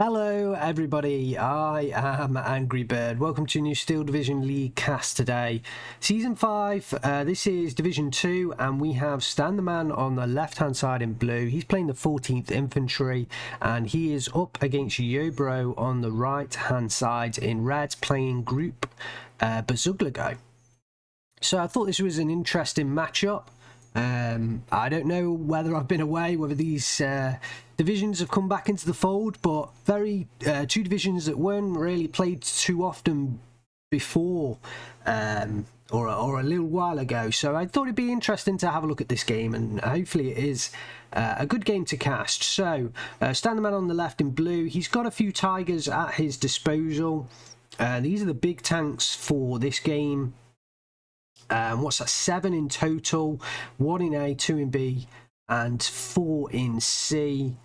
Hello everybody, I am Angry Bird. Welcome to a new Steel Division League cast today. Season 5, this is Division 2 and we have Stan the Man on the left hand side in blue. He's playing the 14th Infantry and he is up against Yobro on the right hand side in red playing Group Bazuglago. So I thought this was an interesting matchup. I don't know whether I've been away, whether these divisions have come back into the fold, but two divisions that weren't really played too often before, or a little while ago. So I thought it'd be interesting to have a look at this game, and hopefully it is a good game to cast. So Stan the Man on the left in blue, he's got a few Tigers at his disposal. These are the big tanks for this game. What's that? 7 in total, 1 in A, 2 in B, and 4 in C.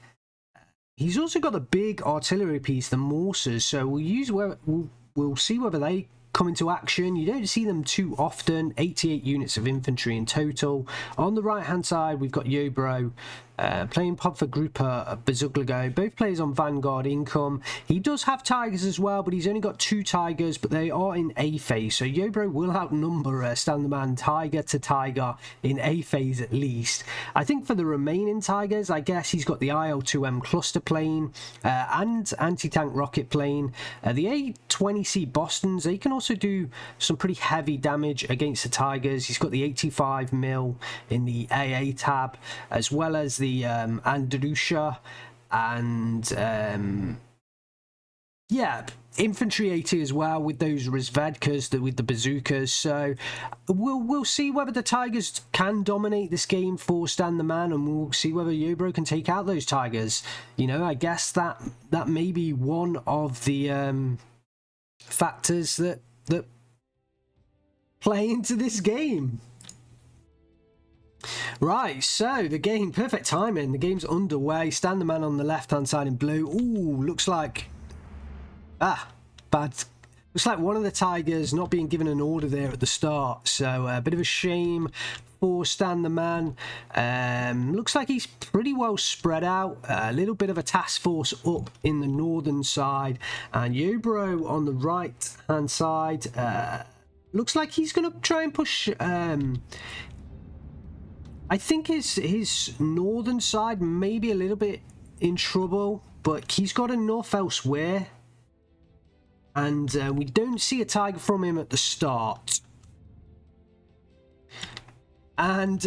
He's also got a big artillery piece, the Morses. So we'll see whether they come into action. You don't see them too often. 88 units of infantry in total. On the right hand side, we've got Yobro playing pod for Group Bazuglago. Both players on Vanguard income. He does have Tigers as well, but he's only got 2 Tigers, but they are in A phase. So Yobro will outnumber Stan the Man Tiger to Tiger in A phase at least. I think for the remaining Tigers, I guess he's got the IL-2M cluster plane and anti-tank rocket plane. The A-20C Bostons, they can also do some pretty heavy damage against the Tigers. He's got the 85mm in the AA tab, as well as the Andrusha and infantry 80 as well with those Razvedkas, with the bazookas. So we'll see whether the Tigers can dominate this game for Stan the Man, and we'll see whether Yobro can take out those Tigers. You know, I guess that may be one of the factors that play into this game. Right, so the game, perfect timing. The game's underway. Stan the Man on the left-hand side in blue. Ooh, looks like... bad. Looks like one of the Tigers not being given an order there at the start. So a bit of a shame for Stan the Man. Looks like he's pretty well spread out. A little bit of a task force up in the northern side. And Yobro on the right-hand side. Looks like he's going to try and push... I think his northern side may be a little bit in trouble, but he's got enough elsewhere. And we don't see a Tiger from him at the start. And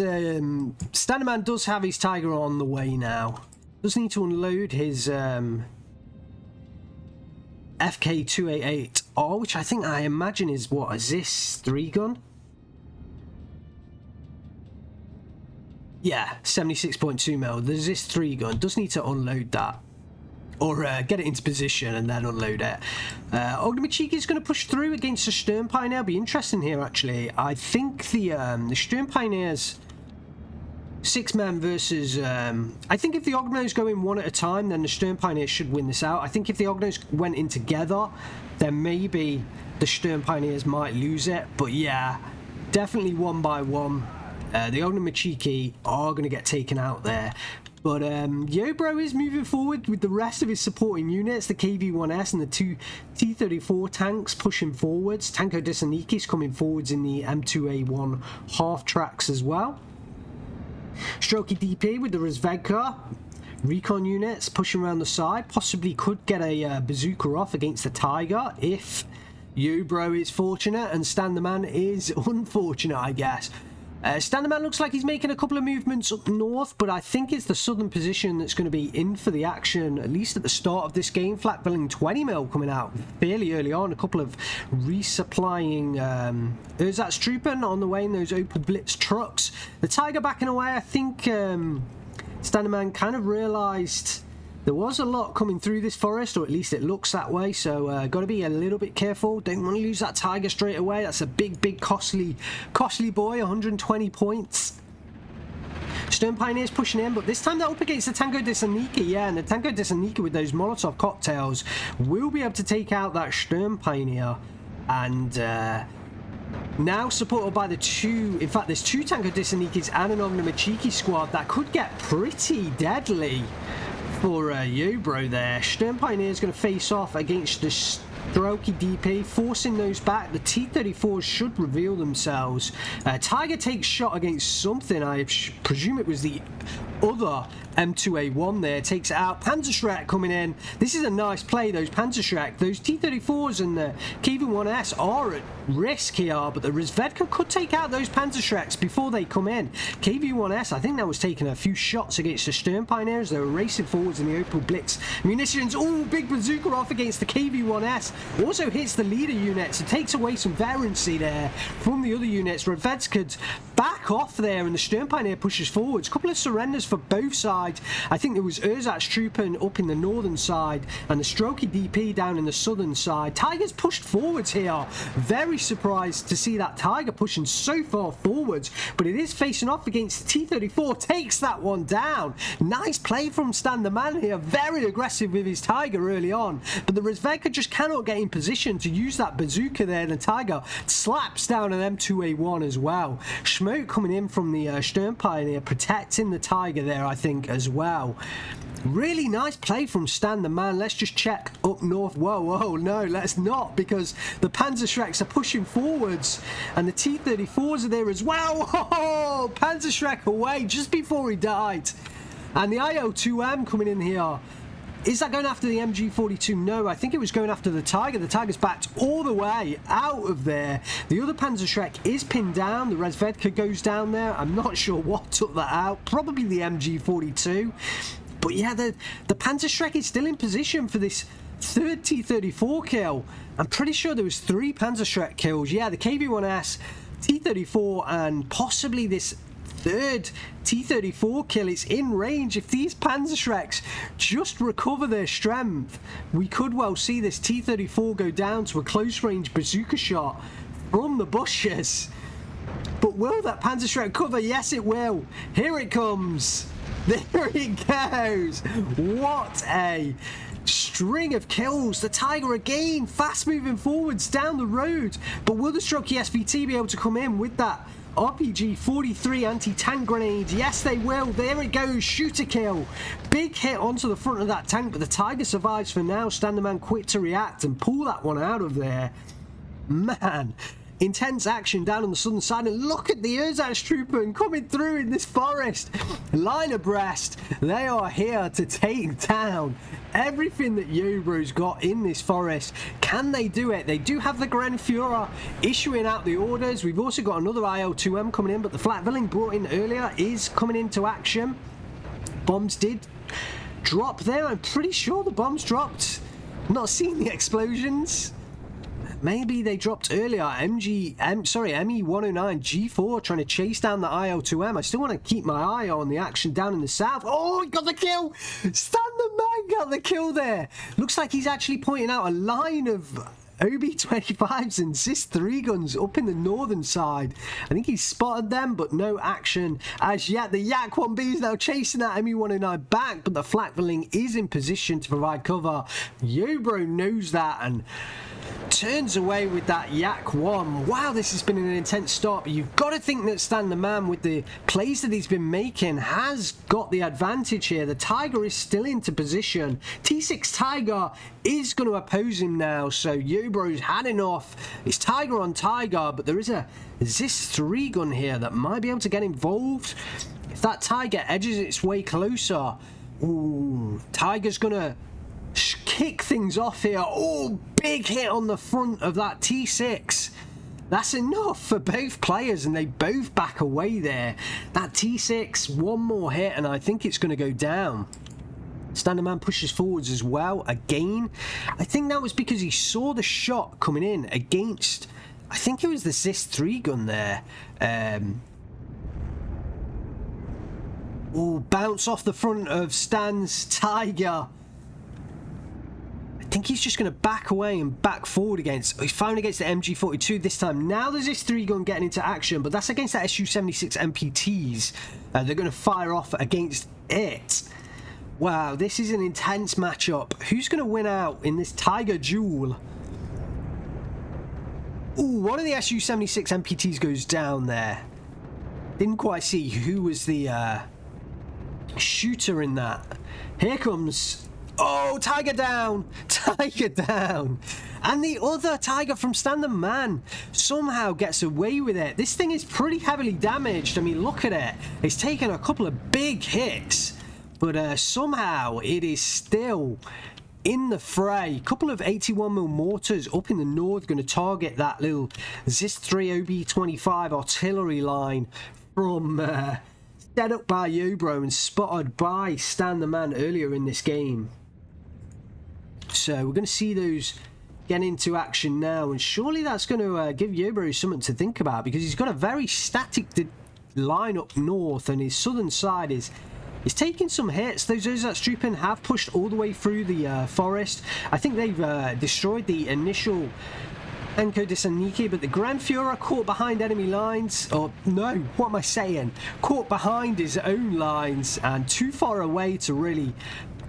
Stan the Man does have his Tiger on the way now. Does need to unload his FK288R, which I imagine is what, a ZIS 3 gun? Yeah, 76.2mm. The ZIS 3 gun does need to unload that, or get it into position and then unload it. Ognamachiki is going to push through against the Sturm Pioneer. Be interesting here, actually. I think the Sturm Pioneers 6 men versus... I think if the Ognos go in one at a time, then the Sturm Pioneers should win this out. I think if the Ognos went in together, then maybe the Sturm Pioneers might lose it. But yeah, definitely one by one. The Ognamachiki are going to get taken out there. But Yobro is moving forward with the rest of his supporting units, the KV-1S and the 2 T-34 tanks pushing forwards. Tanko Disaniki's coming forwards in the M2A1 half tracks as well. Strokey DP with the Razvedka. Recon units pushing around the side. Possibly could get a bazooka off against the Tiger if Yobro is fortunate and Stan the Man is unfortunate, I guess. Stan the Man looks like he's making a couple of movements up north, but I think it's the southern position that's going to be in for the action, at least at the start of this game. Flak-Billing 20mm coming out fairly early on. A couple of resupplying Ersatz-Truppen on the way in those Opel Blitz trucks. The Tiger backing away. I think Stan the Man kind of realised there was a lot coming through this forest, or at least it looks that way, so got to be a little bit careful. Don't want to lose that Tiger straight away. That's a big, costly boy, 120 points. Sturm Pioneers pushing in, but this time they're up against the Tanko Dissaniki, yeah, and the Tanko Dissaniki with those Molotov cocktails will be able to take out that Sturm Pioneer, and now supported by the two, in fact there's 2 Tanko Dissanikis and an Ognamachiki squad that could get pretty deadly for Yobro there. Stern Pioneer is going to face off against the Strokey DP, forcing those back. The T-34s should reveal themselves. Tiger takes shot against something. I presume it was the other M2A1 there. Takes it out. Panzerschreck coming in. This is a nice play, those Panzerschreck. Those T-34s and the KV-1S are at risk here, but the Rizvedka could take out those Panzerschrecks before they come in. KV-1S, I think that was taking a few shots against the Stern Pioneers. They were racing forwards in the Opel Blitz munitions. Oh, big bazooka off against the KV-1S. Also hits the leader units. It takes away some variancy there from the other units. Rizvedka's back off there, and the Stern Pioneer pushes forwards. A couple of surrenders for both sides. I think there was Erzatz trooping up in the northern side and the Strokey DP down in the southern side. Tiger's pushed forwards here. Very surprised to see that Tiger pushing so far forwards, but it is facing off against the T-34. Takes that one down. Nice play from Stan the Man here. Very aggressive with his Tiger early on, but the Rizvedka just cannot get in position to use that bazooka there. The Tiger slaps down an M2A1 as well. Smoke coming in from the Stern Pioneer, protecting the Tiger there, I think, as well. Really nice play from Stan the Man. Let's just check up north. Whoa, no, let's not, because the Panzerschrecks are pushing forwards and the T-34s are there as well. Oh, Panzerschreck away just before he died. And the IL-2M coming in here. Is that going after the MG42? No, I think it was going after the Tiger. The Tiger's backed all the way out of there. The other Panzerschreck is pinned down. The Rizvedka goes down there. I'm not sure what took that out. Probably the MG42. But yeah, the Panzerschreck is still in position for this third T-34 kill. I'm pretty sure there was 3 Panzerschreck kills. Yeah, the KV-1S, T-34, and possibly this third T-34 kill. It's in range. If these Panzerschrecks just recover their strength, we could well see this T-34 go down to a close range bazooka shot from the bushes. But will that Panzerschreck cover? Yes, it will. Here it comes. There it goes. What a string of kills. The Tiger again fast moving forwards down the road. But will the Strokey SVT be able to come in with that RPG-43 anti-tank grenade? Yes, they will. There it goes. Shooter kill. Big hit onto the front of that tank, but the Tiger survives for now. Stan the Man quick to react and pull that one out of there. Man, intense action down on the southern side, and look at the Erzatz trooper coming through in this forest. Line abreast. They are here to take down everything that Yobro's got in this forest. Can they do it? They do have the Grenführer issuing out the orders. We've also got another IL-2M coming in, but the Flak Villing brought in earlier is coming into action. Bombs did drop there. I'm pretty sure the bombs dropped. Not seeing the explosions. Maybe they dropped earlier. ME-109 G4 trying to chase down the IL-2M. I still want to keep my eye on the action down in the south. Oh, he got the kill! Stan the Man got the kill there. Looks like he's actually pointing out a line of OB-25s and ZIS-3 guns up in the northern side. I think he's spotted them, but no action as yet. The Yak-1B is now chasing that ME-109 back, but the Flak Villing is in position to provide cover. Yobro knows that and turns away with that Yak-1. Wow, this has been an intense start, but you've got to think that Stan the Man, with the plays that he's been making, has got the advantage here. The Tiger is still into position. T6 Tiger is going to oppose him now, so Yobro's had enough. It's Tiger on Tiger, but there is a ZIS-3 gun here that might be able to get involved. If that Tiger edges its way closer, ooh, Tiger's going to kick things off here. Oh, big hit on the front of that T6. That's enough for both players, and they both back away there. That T6, one more hit, and I think it's going to go down. Stan the Man pushes forwards as well. Again, I think that was because he saw the shot coming in against, I think it was the ZIS-3 gun there. Oh, bounce off the front of Stan's Tiger. I think he's just going to back away and back forward against. He's found against the MG42 this time. Now there's this 3 gun getting into action, but that's against that Su-76 MPTs. They're going to fire off against it. Wow, this is an intense matchup. Who's going to win out in this Tiger duel? Ooh, one of the Su-76 MPTs goes down there. Didn't quite see who was the shooter in that. Here comes... Oh, Tiger down! Tiger down! And the other Tiger from Stand Man somehow gets away with it. This thing is pretty heavily damaged. I mean, look at it. It's taken a couple of big hits, but somehow it is still in the fray. Couple of 81mm mortars up in the north going to target that little ZIS-3 OB-25 artillery line from set up by Yobro and spotted by Stan the Man earlier in this game. So we're going to see those get into action now, and surely that's going to give Yobro something to think about, because he's got a very static line up north, and his southern side is taking some hits. Those Ozatstrupen have pushed all the way through the forest. I think they've destroyed the initial Enko Disaniki, but the Grand Fuhrer caught behind enemy lines, or no, what am I saying? Caught behind his own lines and too far away to really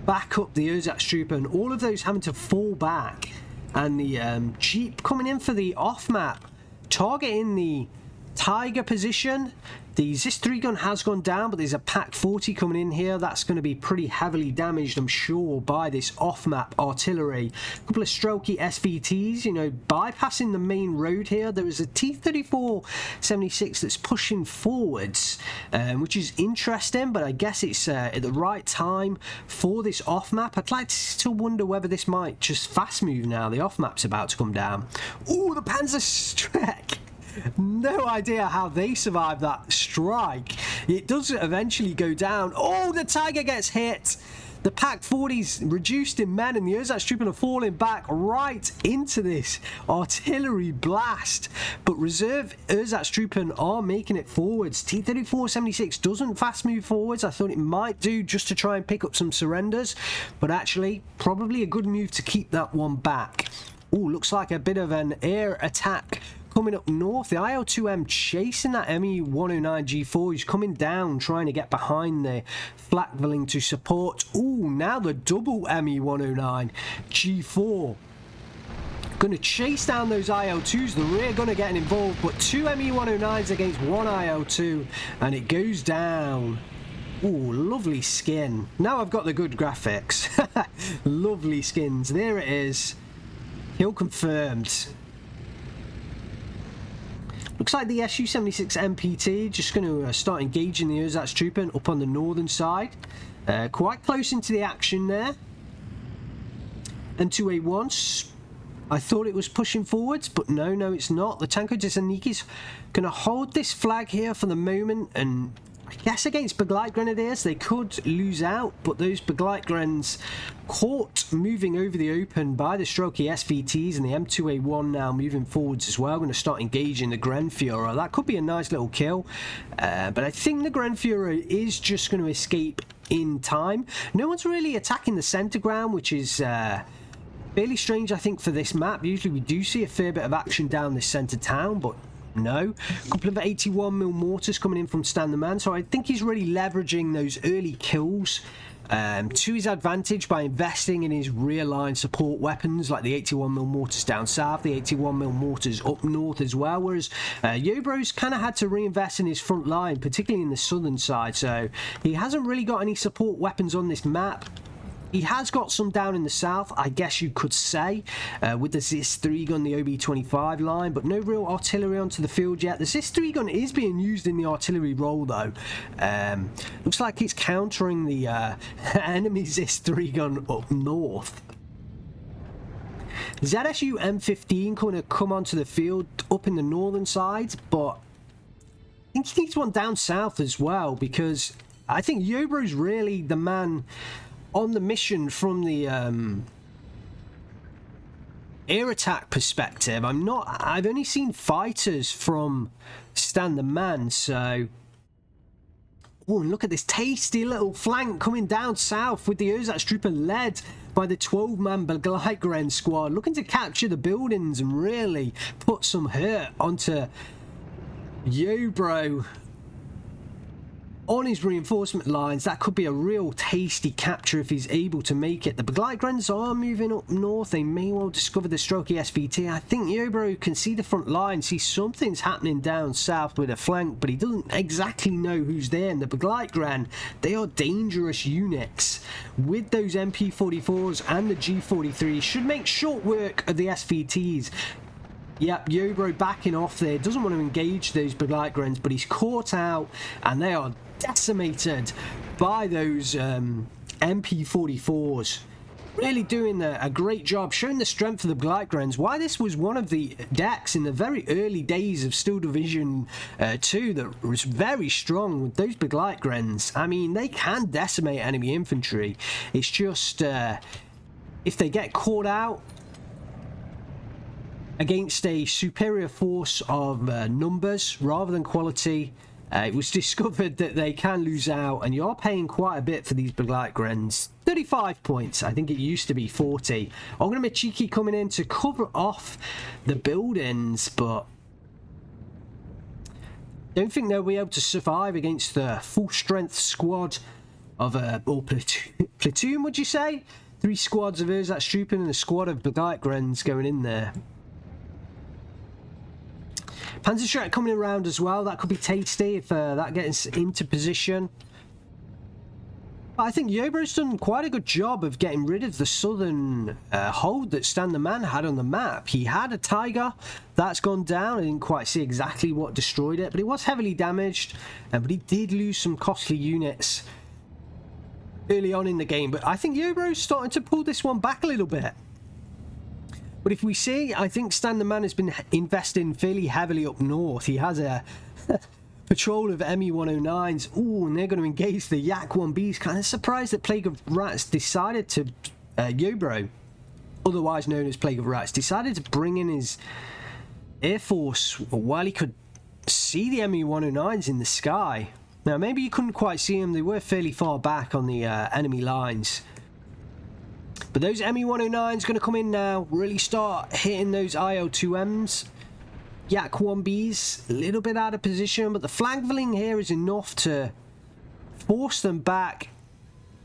back up the Ozatstrupen. All of those having to fall back, and the Jeep coming in for the off-map, targeting the Tiger position. The ZIS-3 gun has gone down, but there's a PaK 40 coming in here. That's going to be pretty heavily damaged, I'm sure, by this off-map artillery. A couple of strokey SVTs, you know, bypassing the main road here. There is a T-34-76 that's pushing forwards, which is interesting, but I guess it's at the right time for this off-map. I'd like to wonder whether this might just fast move now. The off-map's about to come down. Ooh, the Panzerstreck! No idea how they survived that strike. It does eventually go down. Oh, the Tiger gets hit. The PaK 40's reduced in men, and the Ozatstrupen are falling back right into this artillery blast. But reserve Ozatstrupen are making it forwards. T-34-76 doesn't fast move forwards. I thought it might do just to try and pick up some surrenders, but actually probably a good move to keep that one back. Oh, looks like a bit of an air attack coming up north. The IL-2M chasing that ME-109 G4. He's coming down, trying to get behind the Flakvilling to support. Ooh, now the double ME-109 G4. Going to chase down those IL-2s. The rear gunner getting involved, but two ME-109s against one IL-2, and it goes down. Ooh, lovely skin. Now I've got the good graphics. Lovely skins. There it is. Kill confirmed. Looks like the Su-76 MPT just going to start engaging the Ozatstrupen up on the northern side. Quite close into the action there. And 2A1, I thought it was pushing forwards, but no, it's not. The Tanko Disaniki's going to hold this flag here for the moment, and I guess against Begleit Grenadiers they could lose out, but those Begleit Grens caught moving over the open by the strokey SVTs, and the M2A1 now moving forwards as well, going to start engaging the Grenfuhrer. That could be a nice little kill, but I think the Grenfuhrer is just going to escape in time. No one's really attacking the centre ground, which is fairly strange, I think, for this map. Usually we do see a fair bit of action down this centre town, but no. A couple of 81mm mortars coming in from Stan the Man, so I think he's really leveraging those early kills to his advantage by investing in his rear line support weapons like the 81mm mortars down south, the 81mm mortars up north as well, whereas Yobro's kind of had to reinvest in his front line, particularly in the southern side, so he hasn't really got any support weapons on this map. He has got some down in the south, I guess you could say, with the ZIS-3 gun, the OB-25 line, but no real artillery onto the field yet. The ZIS-3 gun is being used in the artillery role, though. Looks like it's countering the enemy ZIS-3 gun up north. ZSU M15 going to come onto the field up in the northern side, but I think he needs one down south as well, because I think Yobro's really the man on the mission from the air attack perspective. I've only seen fighters from Stan the Man, so... Oh, and look at this tasty little flank coming down south with the Ozatstrupen led by the 12-man Begleit Gren squad, looking to capture the buildings and really put some hurt onto Yobro. on his reinforcement lines. That could be a real tasty capture if he's able to make it. The Begleitgrens are moving up north. They may well discover the Strokey SVT. I think Yobro can see the front line, see something's happening down south with a flank, but he doesn't exactly know who's there. And the Begleitgren, they are dangerous units with those MP44s and the G43. Should make short work of the SVTs. Yep, Yobro backing off there. Doesn't want to engage those Begleitgrens, but he's caught out, and they are decimated by those MP44s. Really doing a great job, showing the strength of the Begleitgrens. Why this was one of the decks in the very early days of Steel Division 2 that was very strong with those Begleitgrens. I mean, they can decimate enemy infantry. It's just if they get caught out against a superior force of numbers rather than quality, it was discovered that they can lose out, and you're paying quite a bit for these Begleitgrens. 35 points, I think it used to be 40. Ognomachiki coming in to cover off the buildings, but don't think they'll be able to survive against the full strength squad of or platoon, would you say? 3 squads of Urzat Strupen and a squad of Begleitgrens going in there. Panzerschreck coming around as well. That could be tasty if that gets into position. But I think Yobro's done quite a good job of getting rid of the southern hold that Stan the Man had on the map. He had a Tiger. That's gone down. I didn't quite see exactly what destroyed it, but it was heavily damaged. But he did lose some costly units early on in the game. But I think Yobro's starting to pull this one back a little bit. But if we see, I think Stan the Man has been investing fairly heavily up north. He has a patrol of ME-109s. Ooh, and they're going to engage the Yak-1Bs. Kind of surprised that Plague of Rats decided to... Yobro, otherwise known as Plague of Rats, decided to bring in his Air Force while he could see the ME-109s in the sky. Now, maybe you couldn't quite see them. They were fairly far back on the enemy lines. But those ME-109s going to come in now, really start hitting those IL-2Ms. Yak-1Bs, a little bit out of position, but the flak-filling here is enough to force them back.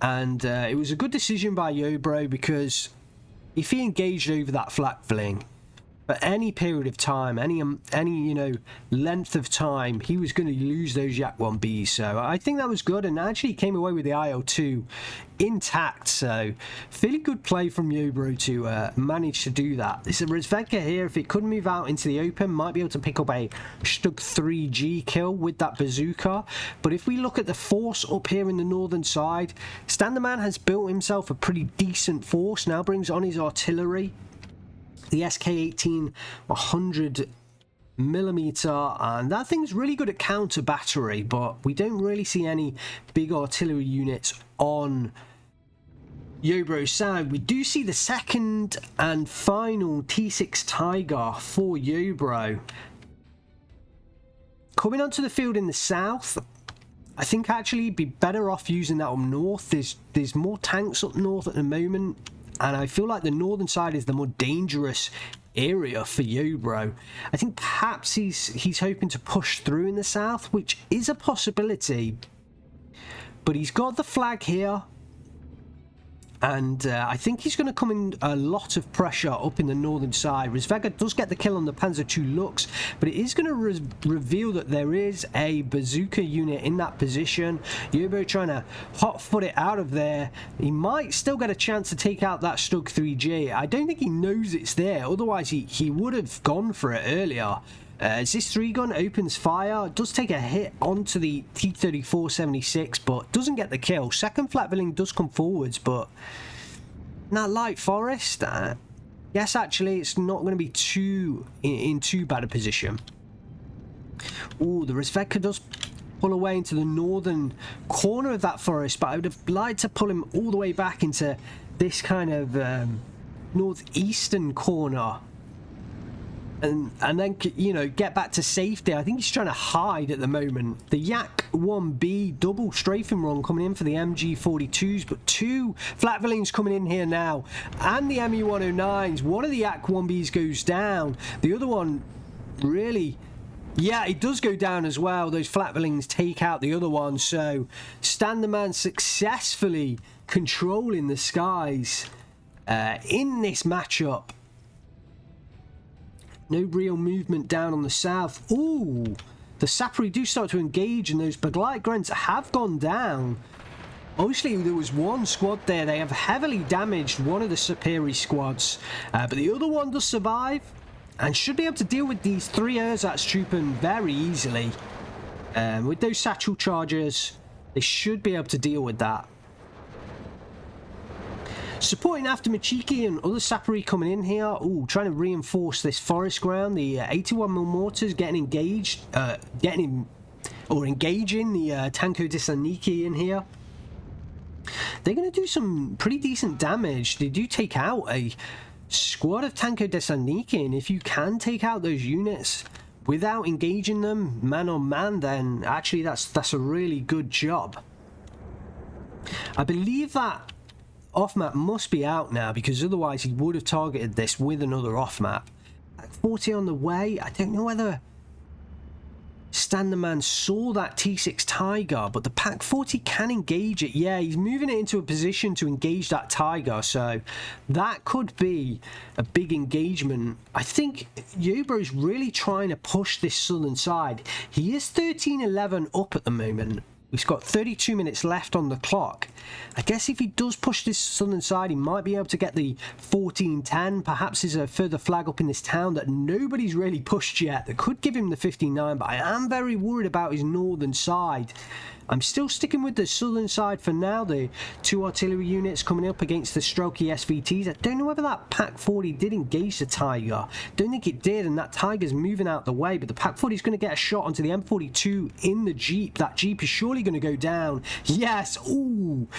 And it was a good decision by Yobro, because if he engaged over that flak-filling for any period of time, any you know, length of time, he was going to lose those Yak-1Bs. So I think that was good, and actually came away with the IL-2 intact. So fairly good play from Yobro to manage to do that. This is a Rezvedka here. If it could move out into the open, might be able to pick up a Stug 3G kill with that bazooka. But if we look at the force up here in the northern side, Stan the Man has built himself a pretty decent force. Now brings on his artillery, the SK-18 100mm, and that thing's really good at counter battery, but we don't really see any big artillery units on Yobro's side. We do see the second and final T6 Tiger for Yobro coming onto the field in the south. I think actually he'd be better off using that up north. There's more tanks up north at the moment, and I feel like the northern side is the more dangerous area for Yobro. I think perhaps he's hoping to push through in the south, which is a possibility. But he's got the flag here, and I think he's going to come in a lot of pressure up in the northern side. Rezvedka does get the kill on the Panzer II Lux, but it is going to reveal that there is a bazooka unit in that position. Yobro trying to hot foot it out of there. He might still get a chance to take out that Stug 3G. I don't think he knows it's there, otherwise he would have gone for it earlier. As this 3-gun opens fire, it does take a hit onto the T-34-76, but doesn't get the kill. Second flak-filling does come forwards, but in that light forest, yes, actually, it's not going to be in too bad a position. Ooh, the Rezvedka does pull away into the northern corner of that forest, but I would have liked to pull him all the way back into this kind of northeastern corner. And then, you know, get back to safety. I think he's trying to hide at the moment. The Yak-1B double strafing run coming in for the MG42s, but 2 flak-fillings coming in here now. And the ME-109s. One of the Yak-1Bs goes down. The other one really Yeah, it does go down as well. Those flatwellings take out the other one. So Standerman successfully controlling the skies in this matchup. No real movement down on the south. Ooh, the Sapri do start to engage, and those Baglite Grunts have gone down. Obviously, there was one squad there. They have heavily damaged one of the Sapiri squads, but the other one does survive and should be able to deal with these 3 Ersatz-Truppen very easily. With those satchel charges, they should be able to deal with that. Supporting after Machiki and other Sapiri coming in here. Ooh, trying to reinforce this forest ground. The 81mm mortars getting engaged, engaging the Tanko Disaniki in here. They're going to do some pretty decent damage. They do take out a squad of Tanko Disaniki, and if you can take out those units without engaging them man on man, then actually that's a really good job. I believe that off-map must be out now, because otherwise he would have targeted this with another off-map. At 40 on the way, I don't know whether Standerman saw that T6 Tiger, but the Pack 40 can engage it. Yeah, he's moving it into a position to engage that Tiger, so that could be a big engagement. I think Yobro is really trying to push this southern side. He is 13-11 up at the moment. He's got 32 minutes left on the clock. I guess if he does push this southern side, he might be able to get the 14-10. Perhaps there's a further flag up in this town that nobody's really pushed yet that could give him the 59, but I am very worried about his northern side. I'm still sticking with the southern side for now. The 2 artillery units coming up against the Strokey SVTs. I don't know whether that Pack 40 did engage the Tiger. Don't think it did, and that Tiger's moving out the way, but the Pack 40 is going to get a shot onto the M42 in the Jeep. That Jeep is surely going to go down. Yes! Ooh!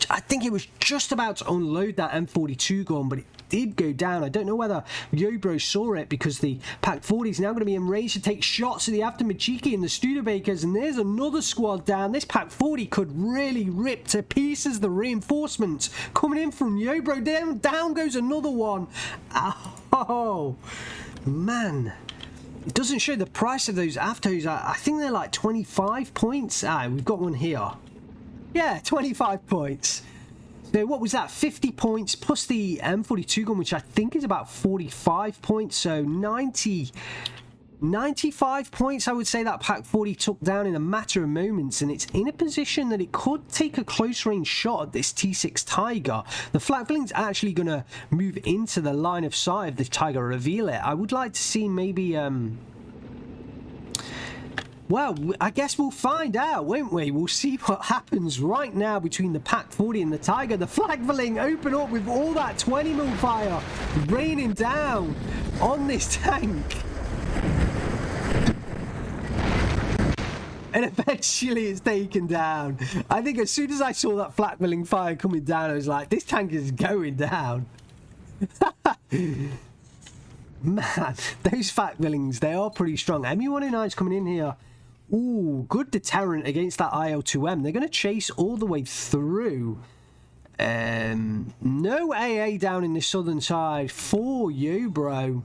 I think it was just about to unload that M42 gun, but it did go down. I don't know whether Yobro saw it, because the Pack 40 is now going to be enraged to take shots at the after Machiki and the Studebakers, and there's another squad down. This Pack 40 could really rip to pieces the reinforcements coming in from Yobro. Down goes another one. Oh, man. It doesn't show the price of those AFTOs. I think they're like 25 points. We've got one here. Yeah, 25 points. So what was that? 50 points plus the M42 gun, which I think is about 45 points. So 95 points, I would say, that Pack 40 took down in a matter of moments, and it's in a position that it could take a close range shot at this T6 Tiger. The Flakvilling's actually going to move into the line of sight of the Tiger, reveal it. I would like to see maybe well, I guess we'll find out, won't we? We'll see what happens right now between the Pack 40 and the Tiger. The Flakvilling open up with all that 20mm fire raining down on this tank. And eventually it's taken down. I think as soon as I saw that Flakvilling fire coming down, I was like, this tank is going down. Man, those Flakvillings, they are pretty strong. MU-109's coming in here. Ooh, good deterrent against that IL-2M. They're going to chase all the way through. No AA down in the southern side for Yobro.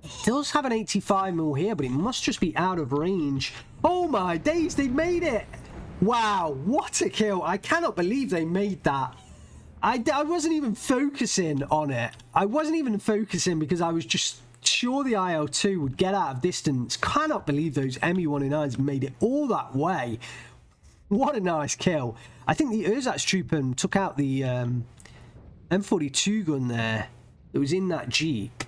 It does have an 85mm here, but it must just be out of range. Oh my days, they made it! Wow, what a kill. I cannot believe they made that. I wasn't even focusing on it. I wasn't even focusing because I was just sure the IL-2 would get out of distance. Cannot believe those ME-109s made it all that way. What a nice kill. I think the Ersatz-Truppen took out the M42 gun there that was in that Jeep.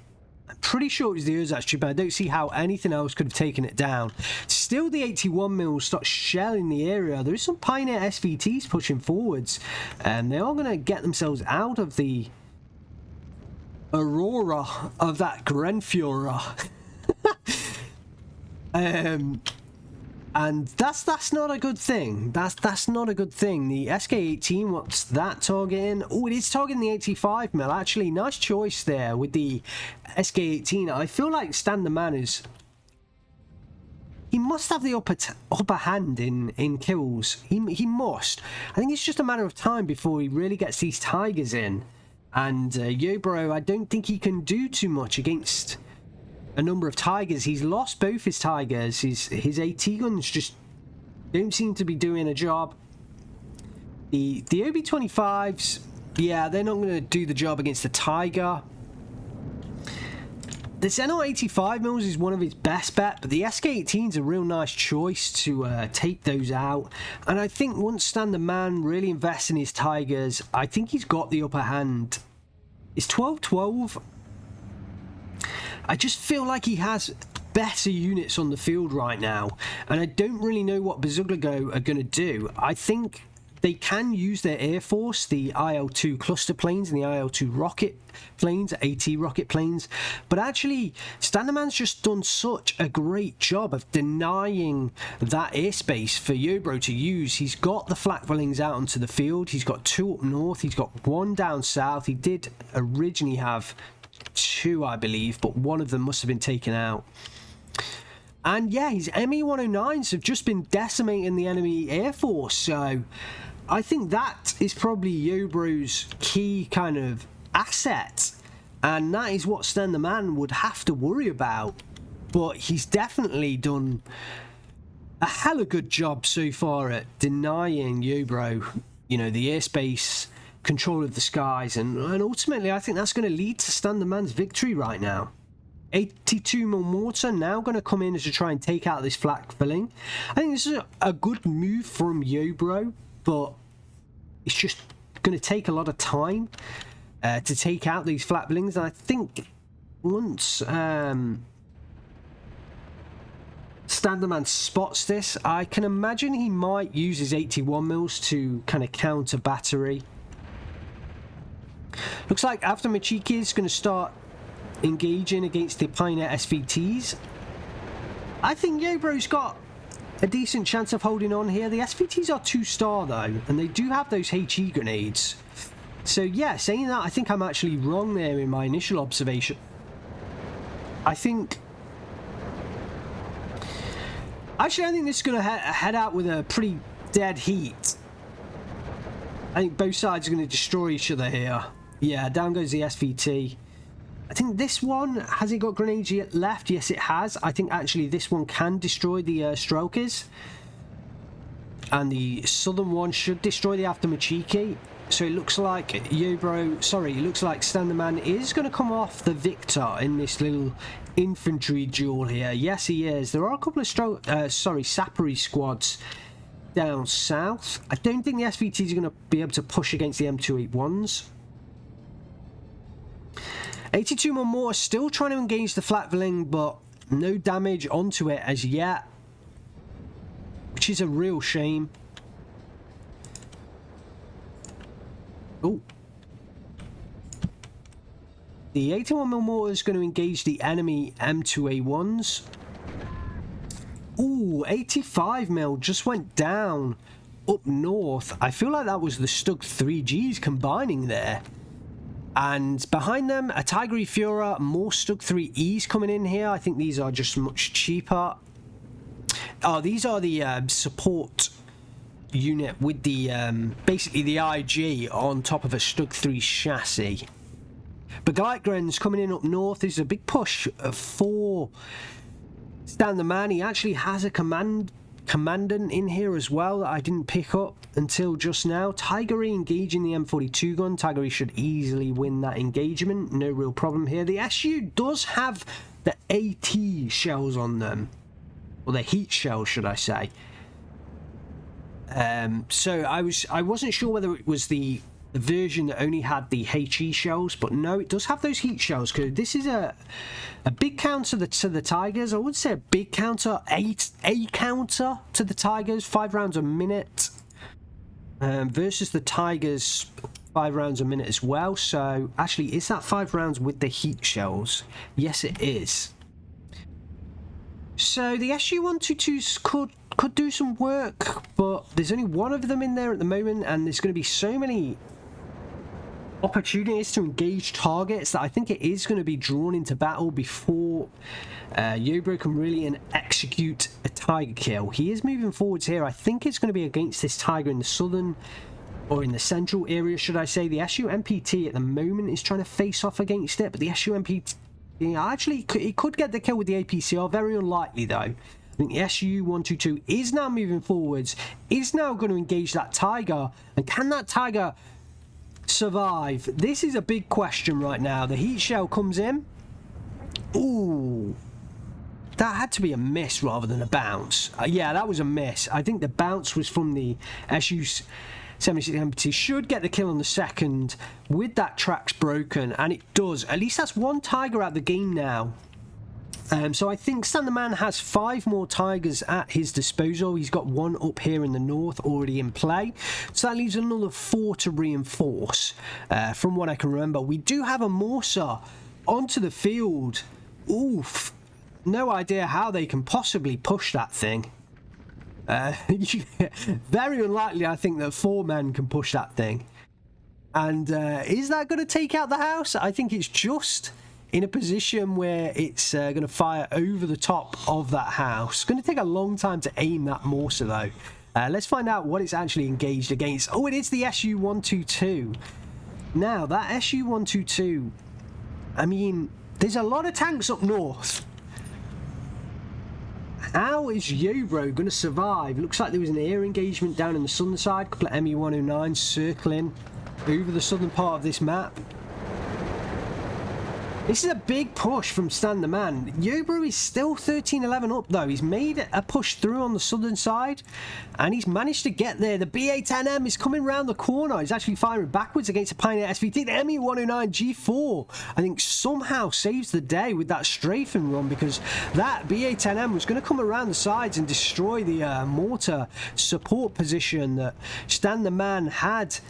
I'm pretty sure it was the Ersatz-Truppen. I don't see how anything else could have taken it down. Still, the 81mm start shelling the area. There is some Pioneer SVTs pushing forwards, and they are going to get themselves out of the aurora of that Grenfuhrer. And that's not a good thing. That's not a good thing. The SK-18, what's that targeting? Oh, it is targeting the 85mm. Actually, nice choice there with the SK-18. I feel like Standerman is... He must have the upper hand in kills. He must. I think it's just a matter of time before he really gets these Tigers in. And Yobro, I don't think he can do too much against a number of Tigers. He's lost both his Tigers. His AT guns just don't seem to be doing a job. The OB25s, yeah, they're not going to do the job against the Tiger. The Xenon 85mm is one of his best bet, but the SK18 is a real nice choice to take those out. And I think once Stand the Man really invests in his Tigers, I think he's got the upper hand. It's 12-12. I just feel like he has better units on the field right now, and I don't really know what Bazuglago are going to do. I think they can use their Air Force, the IL-2 cluster planes and the IL-2 rocket planes, AT rocket planes, but actually Standerman's just done such a great job of denying that airspace for Yobro to use. He's got the flak billings out onto the field, he's got 2 up north, he's got 1 down south. He did originally have 2, I believe, but one of them must have been taken out. And yeah, his ME-109s have just been decimating the enemy Air Force, so I think that is probably Yobro's key kind of asset, and that is what Sten the Man would have to worry about. But he's definitely done a hella good job so far at denying Yobro, you know, the airspace, control of the skies, and ultimately I think that's going to lead to Sten the Man's victory right now. 82mm mortar now going to come in to try and take out this flak filling. I think this is a good move from Yobro, but it's just going to take a lot of time to take out these flak billings. And I think once Standerman spots this, I can imagine he might use his 81mm to kind of counter battery. Looks like after Machiki is going to start engaging against the Pioneer SVTs. I think Yobro's got a decent chance of holding on here. The SVTs are 2-star though, and they do have those HE grenades. So yeah, saying that, I think I'm actually wrong there in my initial observation. I think actually I think this is going to head out with a pretty dead heat. I think both sides are going to destroy each other here. Yeah, down goes the SVT. I think this one, has it got grenades yet left? Yes, it has. I think actually this one can destroy the Strokers. And the southern one should destroy the Aftermachiki. So it looks like Yobro, sorry, it looks like Stand the Man is going to come off the victor in this little infantry duel here. Yes, he is. There are a couple of Sappery squads down south. I don't think the SVTs are going to be able to push against the M281s. 82mm mortar still trying to engage the flak filling, but no damage onto it as yet, which is a real shame. Oh, the 81mm mortar is going to engage the enemy M2A1s. Ooh, 85mm just went down up north. I feel like that was the Stug 3Gs combining there. And behind them, a Tiger Fuhrer, more Stug 3Es coming in here. I think these are just much cheaper. Oh, these are the support unit with the basically the IG on top of a Stug 3 chassis. But Gleitgren's coming in up north. There's a big push for Stand the Man. He actually has a commandant in here as well that I didn't pick up until just now. Tigery engaging the M42 gun. Tigery should easily win that engagement. No real problem here. The SU does have the AT shells on them. Or the heat shells, should I say. So I wasn't sure whether it was the version that only had the HE shells, but no, it does have those heat shells, because this is a big counter to the Tigers. I would say a big counter, a counter to the Tigers, 5 rounds a minute, versus the Tigers 5 rounds a minute as well. So actually, is that 5 rounds with the heat shells? Yes, it is. So the SU-122s could do some work, but there's only one of them in there at the moment, and there's going to be so many opportunities to engage targets that I think it is going to be drawn into battle before Yobro can really execute a Tiger kill. He is moving forwards here. I think it's going to be against this Tiger in the southern, or in the central area, should I say. The SU-MPT at the moment is trying to face off against it, but the SU-MPT Yeah, actually, he could get the kill with the APCR. Very unlikely, though. I think the SU-122 is now moving forwards, is now going to engage that Tiger. And can that Tiger survive? This is a big question right now. The heat shell comes in. Ooh. That had to be a miss rather than a bounce. Yeah, that was a miss. I think the bounce was from the SU-76 MPT. Should get the kill on the second with that tracks broken, and it does. At least that's one Tiger out the game now. So I think Stan the Man has 5 more Tigers at his disposal. He's got 1 up here in the north already in play. So that leaves another 4 to reinforce. From what I can remember, we do have a Morsa onto the field. Oof. No idea how they can possibly push that thing. Very unlikely, I think, that 4 men can push that thing. And is that going to take out the house? I think it's just in a position where it's going to fire over the top of that house. It's going to take a long time to aim that Morsa, though. Let's find out what it's actually engaged against. Oh, it is the SU-122. Now, that SU-122, I mean, there's a lot of tanks up north. How is Yobro going to survive? Looks like there was an air engagement down in the southern side. A couple of ME-109s circling over the southern part of this map. This is a big push from Stan the Man. Yobro is still 13-11 up, though. He's made a push through on the southern side, and he's managed to get there. The BA-10M is coming round the corner. He's actually firing backwards against a Pioneer SVT. The ME-109 G4, I think, somehow saves the day with that strafing run, because that BA-10M was going to come around the sides and destroy the mortar support position that Stan the Man had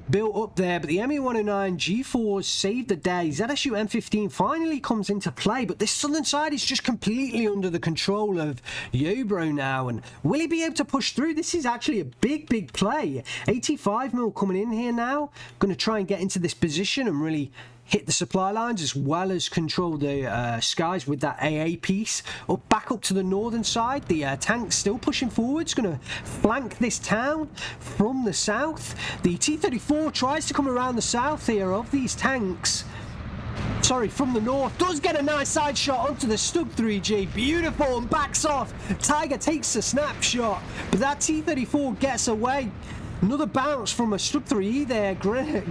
built up there. But the ME-109 G4s saved the day. ZSU M15 finally comes into play, but this southern side is just completely under the control of Yobro now. And will he be able to push through? This is actually a big play. 85mm coming in here now, going to try and get into this position and really hit the supply lines as well as control the skies with that AA piece. Back up to the northern side, the tank's still pushing forwards, going to flank this town from the south. The T-34 tries to come around the south here of these tanks. Sorry, from the north. Does get a nice side shot onto the Stug 3G. Beautiful, and backs off. Tiger takes a snapshot, but that T-34 gets away. Another bounce from a Stug 3E there.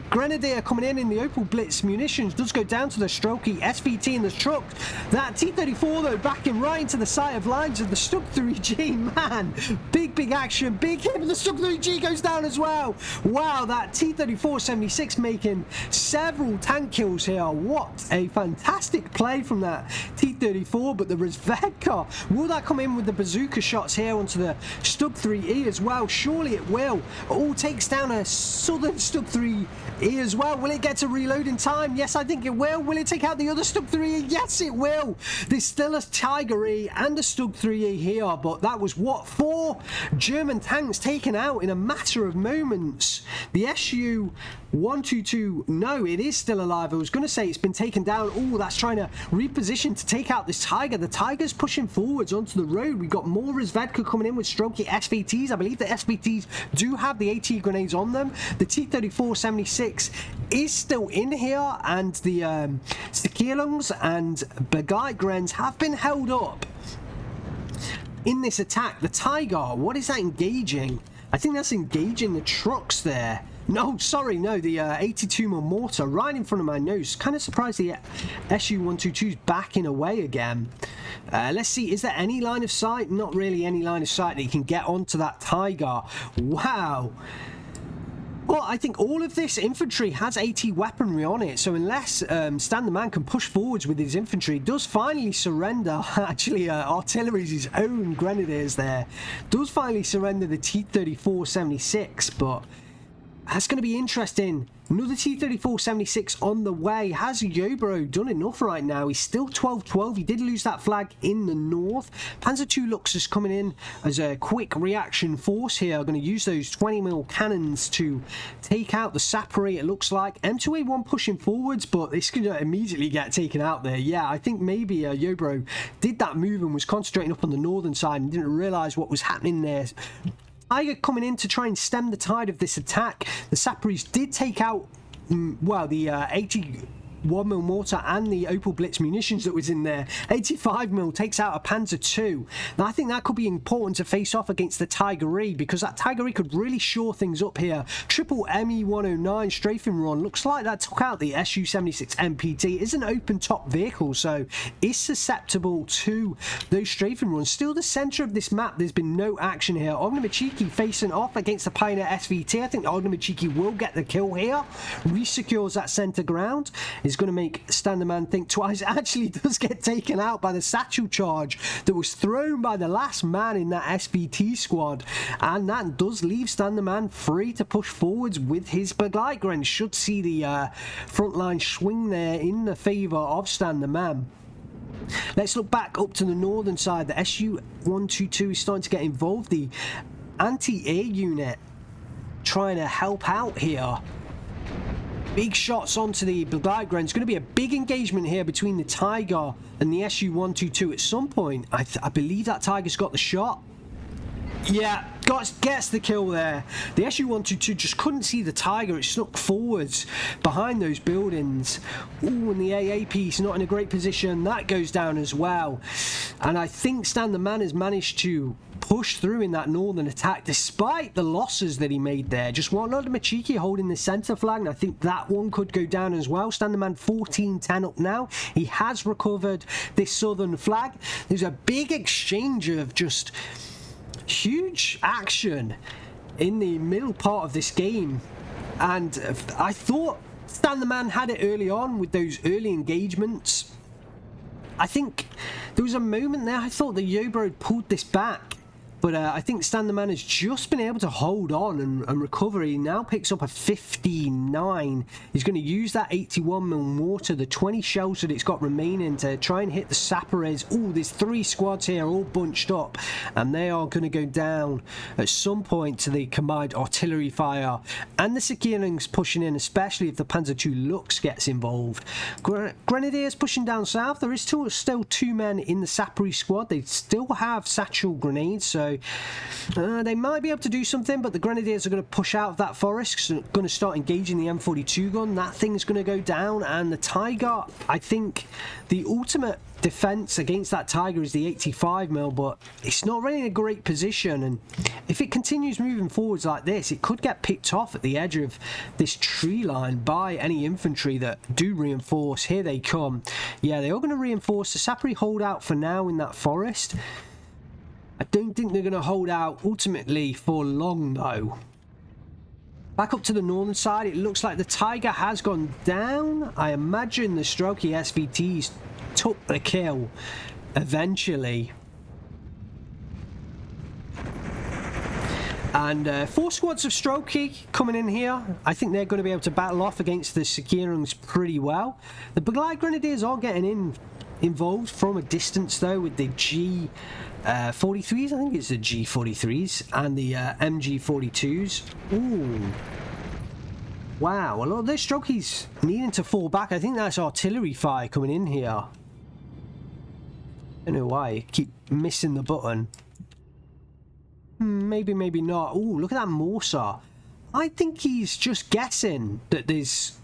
Grenadier coming in the Opel Blitz munitions. Does go down to the Strokey SVT in the truck. That T-34, though, backing right into the sight of lines of the Stug 3G. Man, big action. Big hit, but the Stug 3G goes down as well. Wow, that T-34-76 making several tank kills here. What a fantastic play from that T-34. But the Razvedka, will that come in with the bazooka shots here onto the Stug 3E as well? Surely it will. All takes down a southern Stug 3E as well. Will it get to reload in time? Yes, I think it will. Will it take out the other Stug 3E? Yes, it will. There's still a Tiger E and a Stug 3E here, but that was, what, 4 German tanks taken out in a matter of moments. The SU-122, no, it is still alive. I was going to say it's been taken down. Oh, that's trying to reposition to take out this Tiger. The Tiger's pushing forwards onto the road. We've got more Razvedka coming in with Strokey SVTs. I believe the SVTs do have the AT grenades on them. The T-34-76 is still in here, and the Sekirlungs and Begleitgrens have been held up in this attack. The Tiger, what is that engaging? I think that's engaging the trucks there. No, sorry, no, the 82mm mortar right in front of my nose. Kind of surprised the SU-122's backing away again. Let's see, is there any line of sight? Not really any line of sight that you can get onto that Tiger. Wow. Well, I think all of this infantry has AT weaponry on it, so unless Stan the Man can push forwards with his infantry, does finally surrender. Actually, artillery's his own grenadiers there. Does finally surrender the T-34-76, but that's going to be interesting. Another T-34-76 on the way. Has Yobro done enough right now? He's still 12-12. He did lose that flag in the north. Panzer II Luxus coming in as a quick reaction force here. Going to use those 20mm cannons to take out the Sapori, it looks like. M2A1 pushing forwards, but it's going to immediately get taken out there. Yeah, I think maybe Yobro did that move and was concentrating up on the northern side and didn't realise what was happening there. Tiger coming in to try and stem the tide of this attack. The Saparis did take out, well, the 81mm mortar and the Opal Blitz munitions that was in there. 85mm takes out a Panzer II. Now I think that could be important to face off against the Tiger E, because that Tiger E could really shore things up here. Triple ME109 strafing run. Looks like that took out the Su-76 MPT. It's an open top vehicle, so it's susceptible to those strafing runs. Still the center of this map, there's been no action here. Ognamachiki facing off against the Pioneer SVT. I think Ognamachiki will get the kill here. Resecures that center ground. Is going to make Standerman think twice. Actually does get taken out by the satchel charge that was thrown by the last man in that SVT squad, and that does leave Standerman free to push forwards with his Begleitgren. Should see the front line swing there in the favor of Standerman. Let's look back up to the northern side. The Su-122 is starting to get involved. The anti-air unit trying to help out here. Big shots onto the Begleitgren. It's going to be a big engagement here between the Tiger and the Su-122 at some point. I believe that Tiger's got the shot. Yeah, gets the kill there. The Su-122 just couldn't see the Tiger. It snuck forwards behind those buildings. Ooh, and the AA piece not in a great position. That goes down as well. And I think Stan the Man has managed to push through in that northern attack despite the losses that he made there. Just one Machiki holding the center flag, and I think that one could go down as well. Standerman 14-10 up now. He has recovered this southern flag. There's a big exchange of just huge action in the middle part of this game, and I thought Standerman had it early on with those early engagements. I think there was a moment there I thought the Yobro had pulled this back, but I think Standerman has just been able to hold on and recover. He now picks up a 59. He's going to use that 81mm mortar, the 20 shells that it's got remaining, to try and hit the Sapares. Oh, there's 3 squads here all bunched up, and they are going to go down at some point to the combined artillery fire. And the Sekirings pushing in, especially if the Panzer II Lux gets involved. Grenadiers pushing down south. There is still 2 men in the Sapari squad. They still have satchel grenades, so they might be able to do something, but the Grenadiers are going to push out of that forest, so going to start engaging the M42 gun. That thing's going to go down, and the Tiger, I think the ultimate defense against that Tiger is the 85mm, but it's not really in a great position, and if it continues moving forwards like this, it could get picked off at the edge of this tree line by any infantry that do reinforce. Here they come. Yeah, they are going to reinforce. The Sapari hold out for now in that forest. I don't think they're going to hold out ultimately for long, though. Back up to the northern side, it looks like the Tiger has gone down. I imagine the Strokey SVTs took the kill eventually. And 4 squads of Strokey coming in here. I think they're going to be able to battle off against the Sekirings pretty well. The Begleitgrenadiers Grenadiers are getting involved from a distance, though, with the G43s, I think it's the G43s, and the MG42s. Ooh. Wow, a lot of those Strokeys needing to fall back. I think that's artillery fire coming in here. I don't know why I keep missing the button. Maybe, maybe not. Ooh, look at that Morsa. I think he's just guessing that there's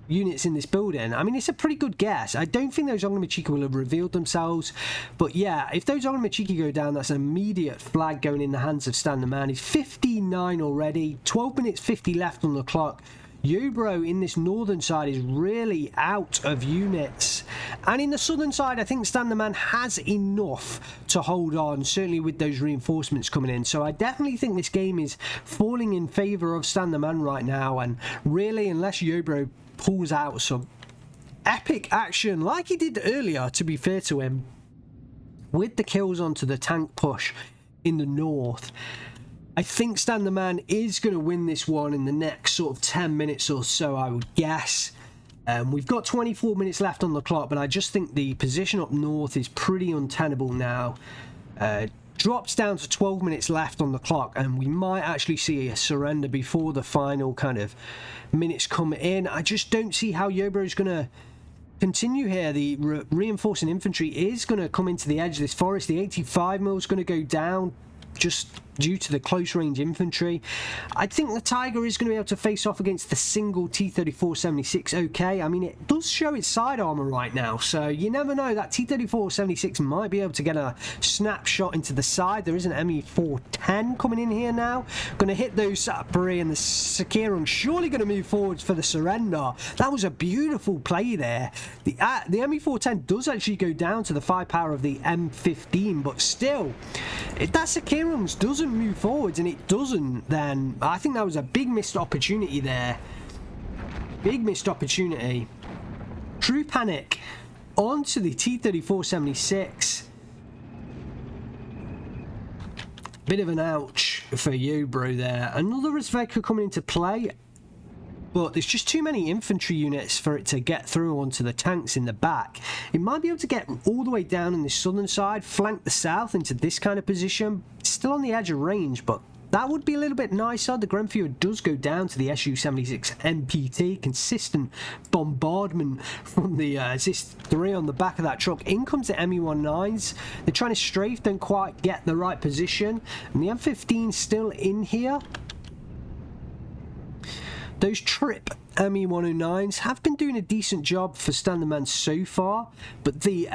units in this building. I mean, it's a pretty good guess. I don't think those Ognamachiki will have revealed themselves, but yeah, if those Ognamachiki go down, that's an immediate flag going in the hands of Stan the Man. He's 59 already, 12 minutes 50 left on the clock. Yobro in this northern side is really out of units, and in the southern side I think Stan the Man has enough to hold on, certainly with those reinforcements coming in. So I definitely think this game is falling in favour of Stan the Man right now, and really, unless Yobro pulls out some epic action like he did earlier, to be fair to him, with the kills onto the tank push in the north, I think Stan the Man is going to win this one in the next sort of 10 minutes or so, I would guess. We've got 24 minutes left on the clock, but I just think the position up north is pretty untenable now. Drops down to 12 minutes left on the clock, and we might actually see a surrender before the final kind of minutes come in. I just don't see how Yobro is going to continue here. The reinforcing infantry is going to come into the edge of this forest. The 85mm is going to go down. just due to the close range infantry. I think the Tiger is going to be able to face off against the single T-34-76 okay. I mean, it does show its side armor right now, so you never know. That T-34-76 might be able to get a snapshot into the side. There is an ME-410 coming in here now. Going to hit those Sapri, and the Sakirung surely going to move forwards for the surrender. That was a beautiful play there. The ME-410 does actually go down to the firepower of the M15, but still, if that Sakirung doesn't move forwards, and it doesn't, then I think that was a big missed opportunity there. Big missed opportunity. True panic onto the T-34-76. Bit of an ouch for Yobro there. Another Razvedka coming into play, but there's just too many infantry units for it to get through onto the tanks in the back. It might be able to get all the way down on the southern side, flank the south into this kind of position. It's still on the edge of range, but that would be a little bit nicer. The Grenadier does go down to the Su-76 MPT. Consistent bombardment from the Zis-3 on the back of that truck. In comes the Me-19s. They're trying to strafe, don't quite get the right position. And the M15 still in here. Those trip Me-109s have been doing a decent job for Standerman so far, but the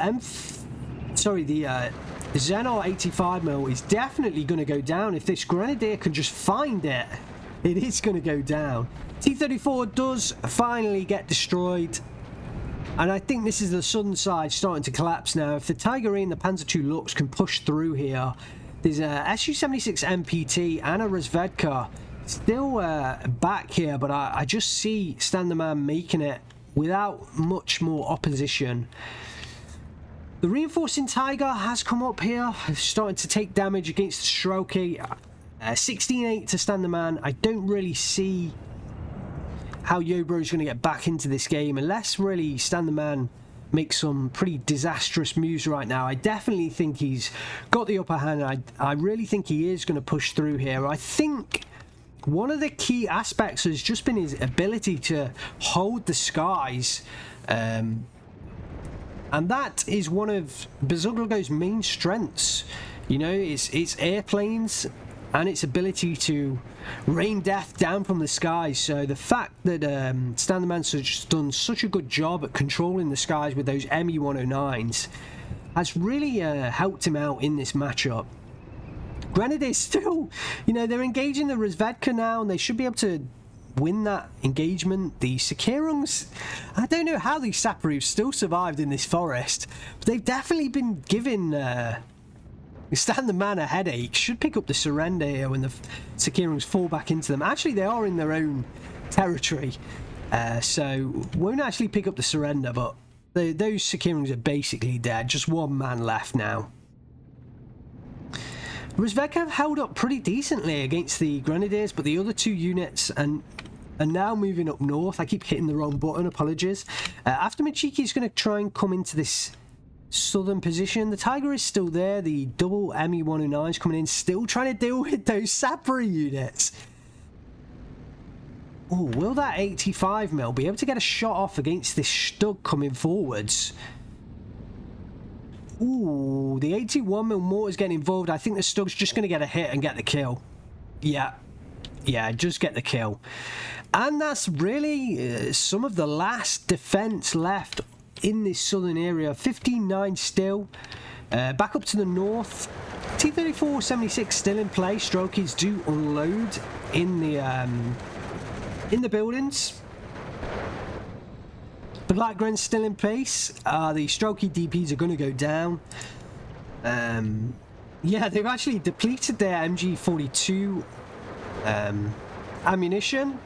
Xenar 85mm is definitely going to go down. If this Grenadier can just find it, it is going to go down. T-34 does finally get destroyed, and I think this is the southern side starting to collapse now. If the Tiger E and the Panzer II Lux can push through here, there's a Su-76 MPT and a Razvedka still back here, but I just see Standerman making it without much more opposition. The reinforcing Tiger has come up here, starting to take damage against the Strelky. 16-8 to Standerman. I don't really see how Yobro is going to get back into this game unless really Standerman makes some pretty disastrous moves right now. I definitely think he's got the upper hand. I really think he is going to push through here. I think one of the key aspects has just been his ability to hold the skies, and that is one of Bezuglago's main strengths. You know, it's airplanes and its ability to rain death down from the skies. So the fact that Standerman's has done such a good job at controlling the skies with those Me-109s has really helped him out in this matchup. Grenadiers still, you know, they're engaging the Razvedka now, and they should be able to win that engagement. The Sakirungs, I don't know how these Saparus still survived in this forest, but they've definitely been giving Standerman a headache. Should pick up the surrender here when the Sakirungs fall back into them. Actually, they are in their own territory, so won't actually pick up the surrender, but those Sakirungs are basically dead. Just one man left now. Razvedka have held up pretty decently against the Grenadiers, but the other two units are now moving up north. I keep hitting the wrong button, apologies. After Michiki is going to try and come into this southern position, the Tiger is still there. The double Me-109s coming in, still trying to deal with those Sapri units. Oh, will that 85mm be able to get a shot off against this Stug coming forwards? Ooh, the 81mm mortar's getting involved. I think the Stug's just going to get a hit and get the kill. Yeah, just get the kill. And that's really some of the last defense left in this southern area. 15-9 still. Back up to the north. T-34-76 still in play. Strokies do unload in the buildings. The Black Gren's still in place. The Strokey DPs are going to go down. Yeah, they've actually depleted their MG42 ammunition,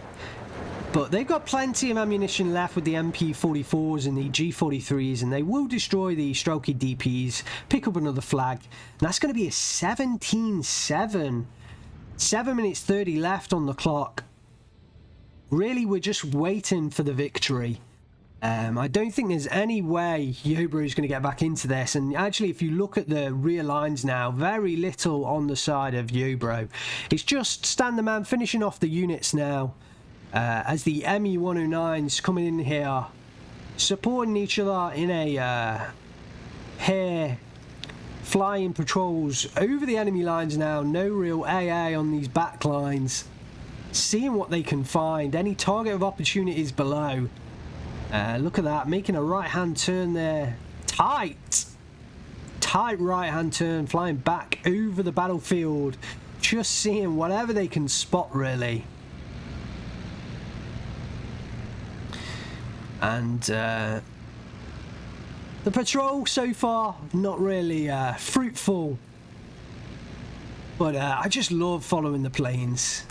but they've got plenty of ammunition left with the MP44s and the G43s, and they will destroy the Strokey DPs, pick up another flag, and that's going to be a 17-7. 7 minutes 30 left on the clock. Really, we're just waiting for the victory. I don't think there's any way Yobro is going to get back into this, and actually if you look at the rear lines now, very little on the side of Yobro. It's just Standerman finishing off the units now, as the Me-109s coming in here, supporting each other in a hair flying patrols over the enemy lines now. No real AA on these back lines. Seeing what they can find. Any target of opportunities below. Look at that. Making a right-hand turn there. Tight right-hand turn. Flying back over the battlefield. Just seeing whatever they can spot, really. And the patrol so far, not really fruitful. But I just love following the planes.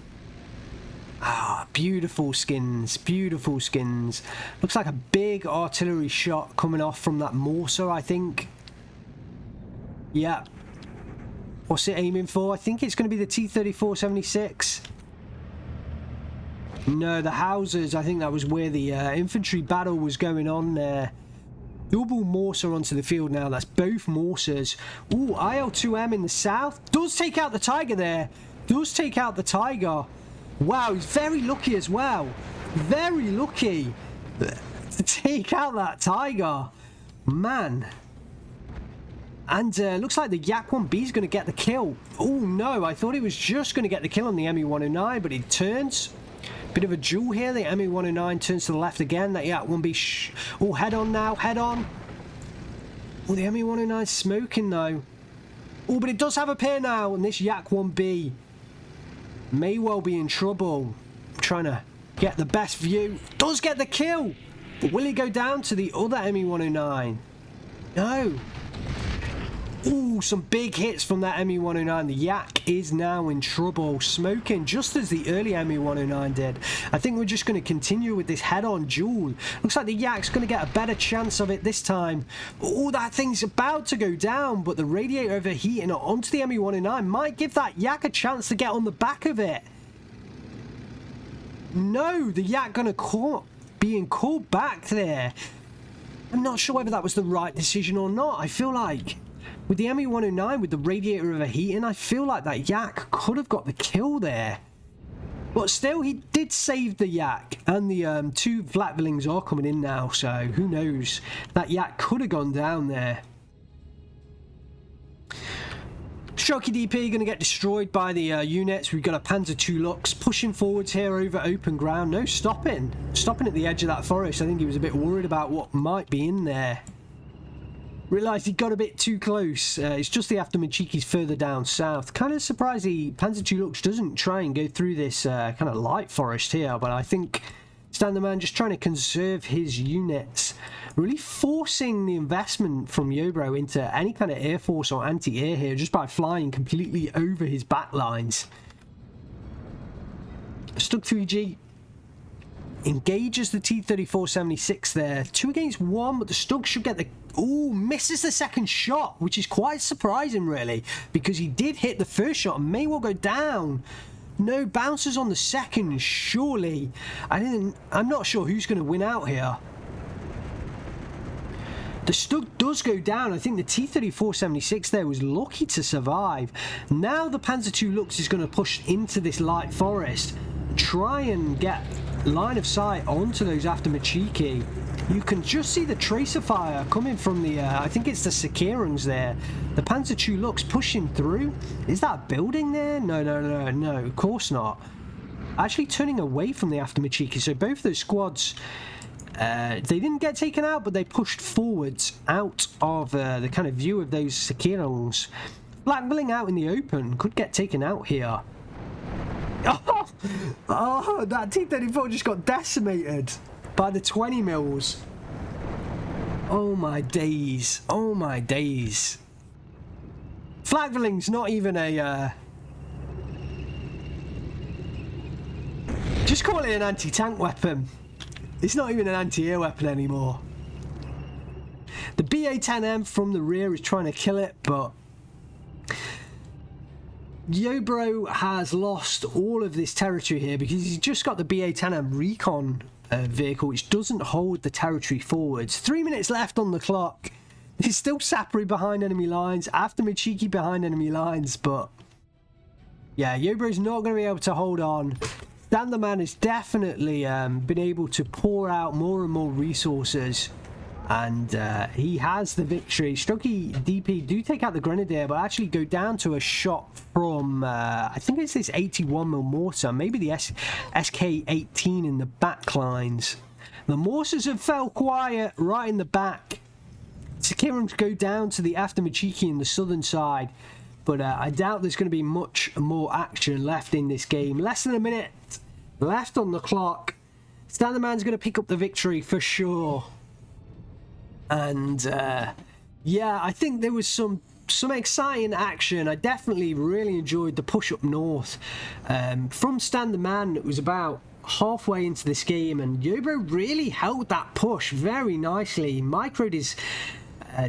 Ah, beautiful skins, beautiful skins. Looks like a big artillery shot coming off from that mortar, I think. Yeah. What's it aiming for? I think it's going to be the T-34-76. No, the houses. I think that was where the infantry battle was going on there. Double mortar onto the field now. That's both mortars. Ooh, IL-2M in the south. Does take out the Tiger there. Does take out the Tiger. Wow, he's very lucky as well. Very lucky to take out that Tiger. Man. And looks like the Yak-1B is going to get the kill. Oh no, I thought he was just going to get the kill on the ME-109, but he turns. Bit of a duel here. The ME-109 turns to the left again. That Yak-1B. Oh, head on now, head on. Oh, the ME-109 smoking though. Oh, but it does have a pair now, and this Yak-1B may well be in trouble. Trying to get the best view. Does get the kill. But will he go down to the other ME-109? No. Ooh, some big hits from that ME-109. The Yak is now in trouble. Smoking just as the early ME-109 did. I think we're just going to continue with this head-on duel. Looks like the Yak's going to get a better chance of it this time. Oh, that thing's about to go down, but the radiator overheating onto the ME-109 might give that Yak a chance to get on the back of it. No, the Yak going to being called back there. I'm not sure whether that was the right decision or not. I feel like with the ME-109, with the radiator overheating, I feel like that Yak could have got the kill there. But still, he did save the Yak. And the two Vlatvillings are coming in now, so who knows. That Yak could have gone down there. Shocky DP going to get destroyed by the units. We've got a Panzer II Lux pushing forwards here over open ground. No stopping. Stopping at the edge of that forest. I think he was a bit worried about what might be in there. Realised he got a bit too close. It's just the Aftermachikis further down south. Kind of surprised the Panzer II Lux doesn't try and go through this kind of light forest here, but I think Standerman just trying to conserve his units. Really forcing the investment from Yobro into any kind of air force or anti-air here just by flying completely over his back lines. Stug 3G engages the T-34-76 there. 2 against 1, but the Stug should get the... Ooh, misses the second shot, which is quite surprising, really, because he did hit the first shot and may well go down. No bounces on the second, surely. I'm not sure who's going to win out here. The Stug does go down. I think the T-34-76 there was lucky to survive. Now the Panzer II Lux is going to push into this light forest, try and get line of sight onto those Aftermachiki. You can just see the tracer fire coming from the, I think it's the Sakirans there. The Panzer II Lux pushing through. Is that a building there? No, of course not. Actually turning away from the Aftermachiki. So both those squads, they didn't get taken out, but they pushed forwards out of the kind of view of those Sakirans. Blackbilling out in the open could get taken out here. Oh, that T-34 just got decimated by the 20 mils. Oh my days. Oh my days. Flagvilling's not even a... Just call it an anti-tank weapon. It's not even an anti-air weapon anymore. The BA-10M from the rear is trying to kill it, but... Yobro has lost all of this territory here because he's just got the BA-10M recon vehicle, which doesn't hold the territory forwards. 3 minutes left on the clock. He's still Sapri behind enemy lines, Aftermachiki behind enemy lines, but yeah, Yobro's not going to be able to hold on. Standerman has definitely been able to pour out more and more resources and he has the victory. Strucky DP do take out the Grenadier, but actually go down to a shot from I think it's this 81mm mortar, maybe the SK18 in the back lines. The mortars have fell quiet right in the back. Sakirans go down to the after Machiki in the southern side, but I doubt there's going to be much more action left in this game. Less than a minute left on the clock. Standerman's going to pick up the victory for sure. And yeah, I think there was some exciting action. I definitely really enjoyed the push up north from Standerman. It was about halfway into this game, and Yobro really held that push very nicely. Microed his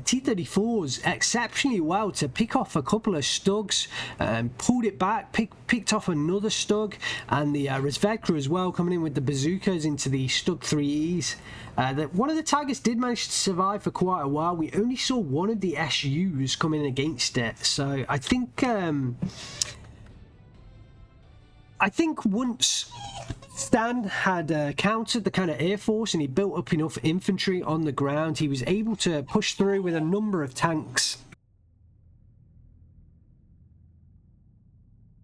T-34s exceptionally well to pick off a couple of stugs, pulled it back, picked off another stug, and the Razvedka as well, coming in with the bazookas into the stug 3Es. One of the Tigers did manage to survive for quite a while. We only saw one of the SUs come in against it, so I think once Stan had countered the kind of air force and he built up enough infantry on the ground, he was able to push through with a number of tanks.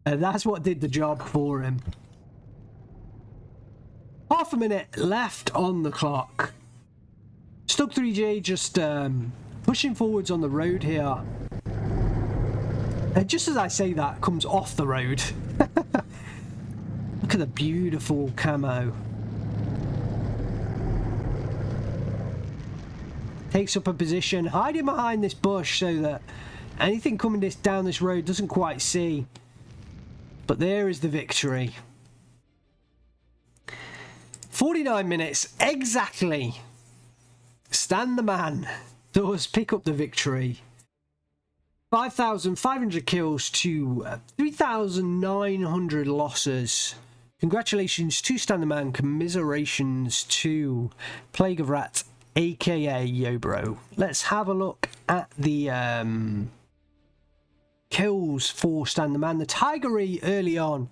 That's what did the job for him. Half a minute left on the clock. Stug 3J just pushing forwards on the road here. Just as I say that, comes off the road. Look at the beautiful camo. Takes up a position, hiding behind this bush so that anything coming down this road doesn't quite see. But there is the victory. 49 minutes exactly. Stan the man does pick up the victory. 5,500 kills to 3,900 losses. Congratulations to Stan the man. Commiserations to Plague of Rat, aka Yobro. Let's have a look at the kills for Stan the man. The Tigery early on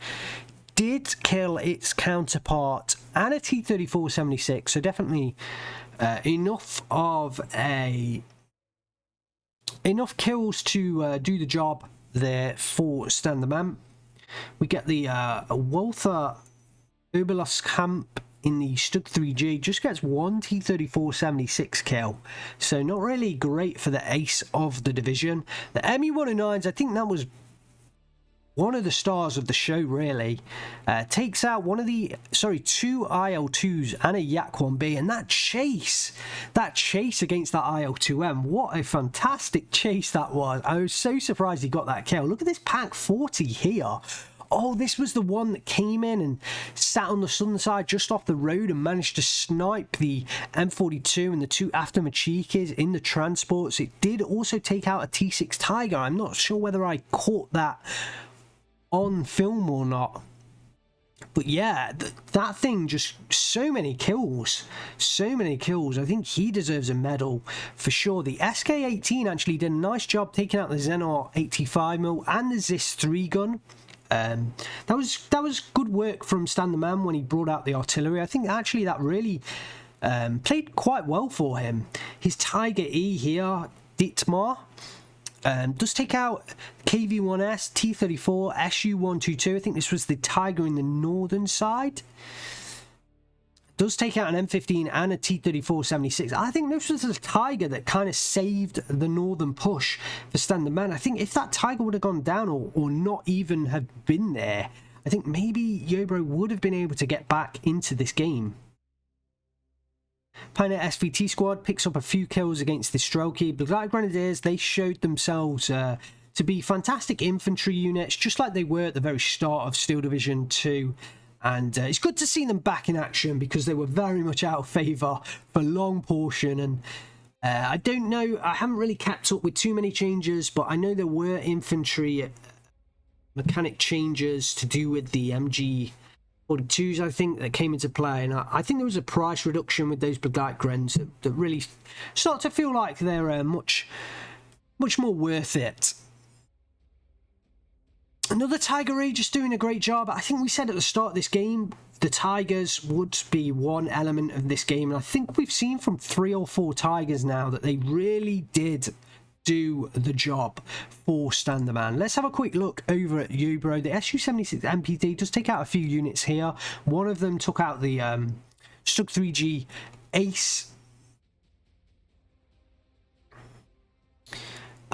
did kill its counterpart and a T-34-76, so definitely enough kills to do the job there for Stan the man. We get the Walther Oberloskamp in the Stug 3G, just gets one T-34-76 kill, so not really great for the ace of the division. The ME-109s, I think that was one of the stars of the show, really. Takes out two IL-2s and a Yak-1B, and that chase against that IL-2M, what a fantastic chase that was. I was so surprised he got that kill. Look at this Pack 40 here. Oh, this was the one that came in and sat on the southern side just off the road and managed to snipe the M42 and the two after Machikis in the transports. It did also take out a T6 Tiger. I'm not sure whether I caught that on film or not, but yeah, that thing, just so many kills. I think he deserves a medal for sure. The SK18 actually did a nice job taking out the Xenar 85mm and the Zis 3 gun. That was good work from Stan the man when he brought out the artillery. I think actually that really played quite well for him. His Tiger E here, Dietmar, does take out KV-1S, T-34, SU-122. I think this was the Tiger in the northern side. Does take out an M15 and a T-34-76. I think this was the Tiger that kind of saved the northern push for Stan the man. I think if that Tiger would have gone down or not even have been there, I think maybe Yobro would have been able to get back into this game. Pioneer SVT squad picks up a few kills against the Strelky. The Black Grenadiers, they showed themselves to be fantastic infantry units, just like they were at the very start of Steel Division 2. And it's good to see them back in action because they were very much out of favour for a long portion. And I don't know, I haven't really kept up with too many changes, but I know there were infantry mechanic changes to do with the MG42s, I think, that came into play. And I think there was a price reduction with those Black Grens that really start to feel like they're much more worth it. Another Tiger Ray just doing a great job. I think we said at the start of this game, the Tigers would be one element of this game. And I think we've seen from 3 or 4 Tigers now that they really did do the job for Stand the Man. Let's have a quick look over at Yobro. The SU-76 MPD does take out a few units here. One of them took out the Stug 3G Ace.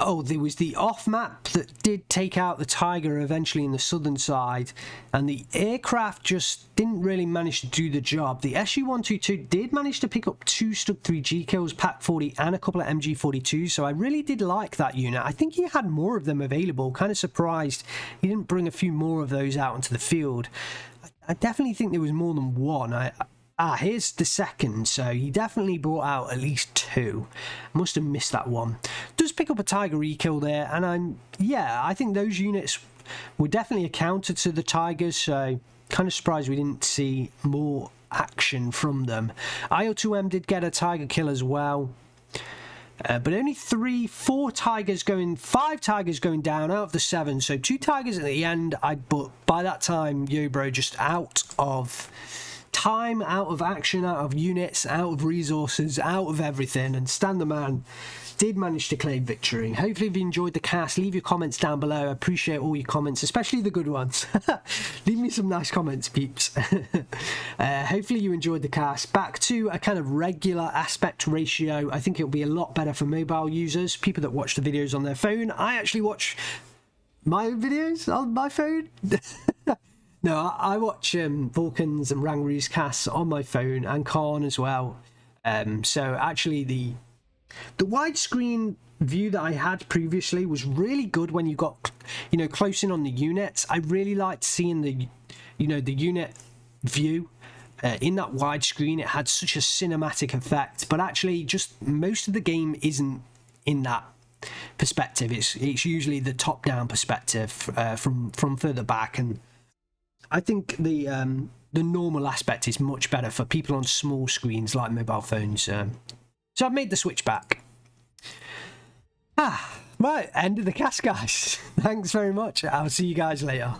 Oh, there was the off-map that did take out the Tiger eventually in the southern side, and the aircraft just didn't really manage to do the job. The SU-122 did manage to pick up 2 Stug 3G kills, Pack 40, and a couple of MG42s, so I really did like that unit. I think he had more of them available. Kind of surprised he didn't bring a few more of those out into the field. I definitely think there was more than one. Here's the second, so he definitely brought out at least 2. Must have missed that one. Does pick up a Tiger E-kill there, and I think those units were definitely a counter to the Tigers, so kind of surprised we didn't see more action from them. IO2M did get a Tiger kill as well. But only 5 Tigers going down out of the 7, so 2 Tigers at the end. But by that time, Yobro just out of time, out of action, out of units, out of resources, out of everything, and Stand the Man did manage to claim victory. Hopefully if you enjoyed the cast, leave your comments down below. I appreciate all your comments, especially the good ones. Leave me some nice comments, peeps. Hopefully you enjoyed the cast. Back to a kind of regular aspect ratio. I think it'll be a lot better for mobile users, people that watch the videos on their phone. I actually watch my own videos on my phone. No, I watch Vulcan's and Rangry's casts on my phone, and Khan as well. So actually the widescreen view that I had previously was really good when you got, close in on the units. I really liked seeing the unit view in that widescreen. It had such a cinematic effect, but actually just most of the game isn't in that perspective. It's usually the top-down perspective from further back, and I think the normal aspect is much better for people on small screens like mobile phones. So I've made the switch back. Right, end of the cast, guys. Thanks very much. I'll see you guys later.